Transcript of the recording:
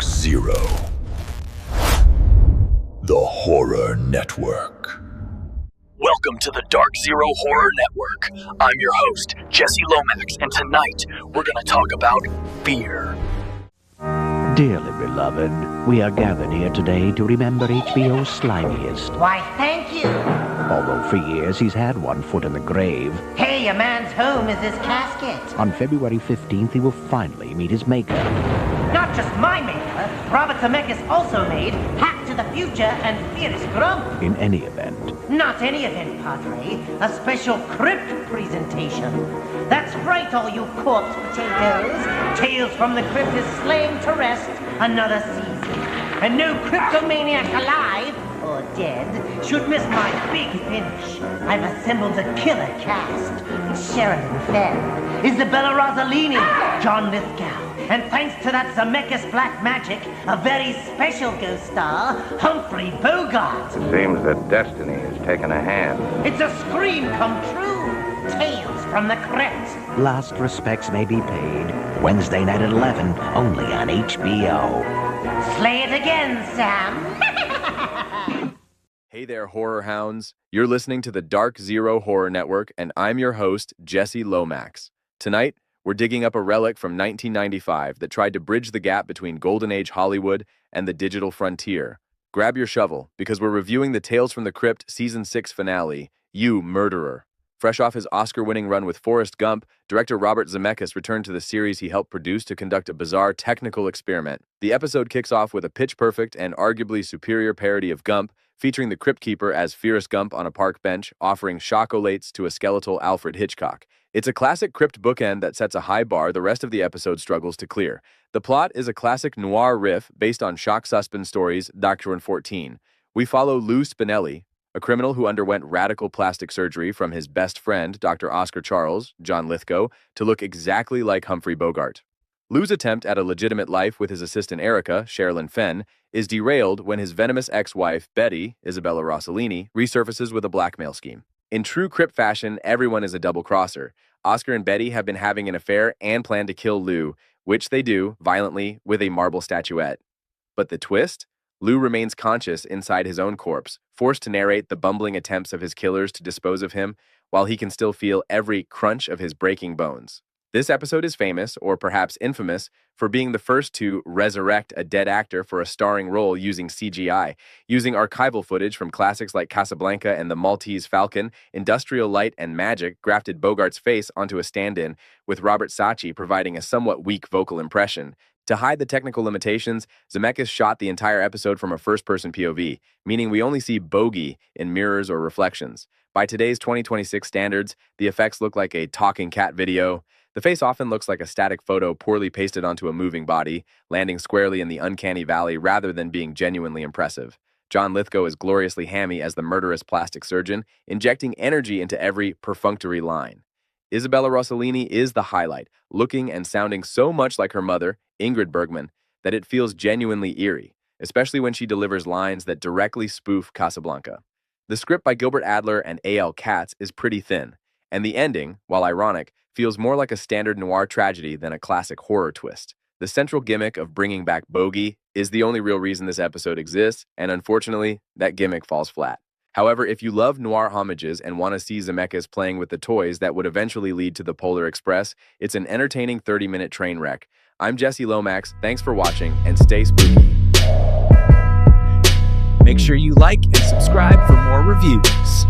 Dark Zero, the Horror Network. Welcome to the Dark Zero Horror Network. I'm your host, Jesse Lomax, and tonight we're going to talk about fear. Dearly beloved, we are gathered here today to remember HBO's slimiest. Why, thank you. Although for years he's had one foot in the grave. Hey, a man's home is his casket. On February 15th, he will finally meet his maker. Not just my maker. Robert Zemeckis also made Hack to the Future and Forrest Gump. In any event. Not any event, Padre. A special crypt presentation. That's right, all you corpse potatoes. Tales from the Crypt is slaying to rest another season. And no cryptomaniac alive or dead should miss my big finish. I've assembled a killer cast. Sheridan Fenn, Isabella Rossellini, John Lithgow, and thanks to that Zemeckis black magic, a very special ghost star, Humphrey Bogart. It seems that destiny has taken a hand. It's a scream come true. Tales from the Crypt. Last respects may be paid. Wednesday night at 11, only on HBO. Slay it again, Sam. Hey there, horror hounds. You're listening to the Dark Zero Horror Network, and I'm your host, Jesse Lomax. Tonight, we're digging up a relic from 1995 that tried to bridge the gap between Golden Age Hollywood and the digital frontier. Grab your shovel, because we're reviewing the Tales from the Crypt Season 6 finale, You Murderer. Fresh off his Oscar-winning run with Forrest Gump, director Robert Zemeckis returned to the series he helped produce to conduct a bizarre technical experiment. The episode kicks off with a pitch-perfect and arguably superior parody of Gump, featuring the Crypt Keeper as Forrest Gump on a park bench, offering shock-o-lates to a skeletal Alfred Hitchcock. It's a classic Crypt bookend that sets a high bar the rest of the episode struggles to clear. The plot is a classic noir riff based on shock suspense stories Doctor and 14. We follow Lou Spinelli, a criminal who underwent radical plastic surgery from his best friend, Dr. Oscar Charles, John Lithgow, to look exactly like Humphrey Bogart. Lou's attempt at a legitimate life with his assistant Erica, Sherilyn Fenn, is derailed when his venomous ex-wife, Betty, Isabella Rossellini, resurfaces with a blackmail scheme. In true Crypt fashion, everyone is a double-crosser. Oscar and Betty have been having an affair and plan to kill Lou, which they do, violently, with a marble statuette. But the twist? Lou remains conscious inside his own corpse, forced to narrate the bumbling attempts of his killers to dispose of him, while he can still feel every crunch of his breaking bones. This episode is famous, or perhaps infamous, for being the first to resurrect a dead actor for a starring role using CGI. Using archival footage from classics like Casablanca and The Maltese Falcon, Industrial Light and Magic grafted Bogart's face onto a stand-in, with Robert Saatchi providing a somewhat weak vocal impression. To hide the technical limitations, Zemeckis shot the entire episode from a first-person POV, meaning we only see Bogey in mirrors or reflections. By today's 2026 standards, the effects look like a talking cat video. The face often looks like a static photo poorly pasted onto a moving body, landing squarely in the uncanny valley rather than being genuinely impressive. John Lithgow is gloriously hammy as the murderous plastic surgeon, injecting energy into every perfunctory line. Isabella Rossellini is the highlight, looking and sounding so much like her mother, Ingrid Bergman, that it feels genuinely eerie, especially when she delivers lines that directly spoof Casablanca. The script by Gilbert Adler and A.L. Katz is pretty thin, and the ending, while ironic, feels more like a standard noir tragedy than a classic horror twist. The central gimmick of bringing back Bogey is the only real reason this episode exists, and unfortunately, that gimmick falls flat. However, if you love noir homages and want to see Zemeckis playing with the toys that would eventually lead to the Polar Express, it's an entertaining 30-minute train wreck. I'm Jesse Lomax, thanks for watching, and stay spooky. Make sure you like and subscribe for more reviews.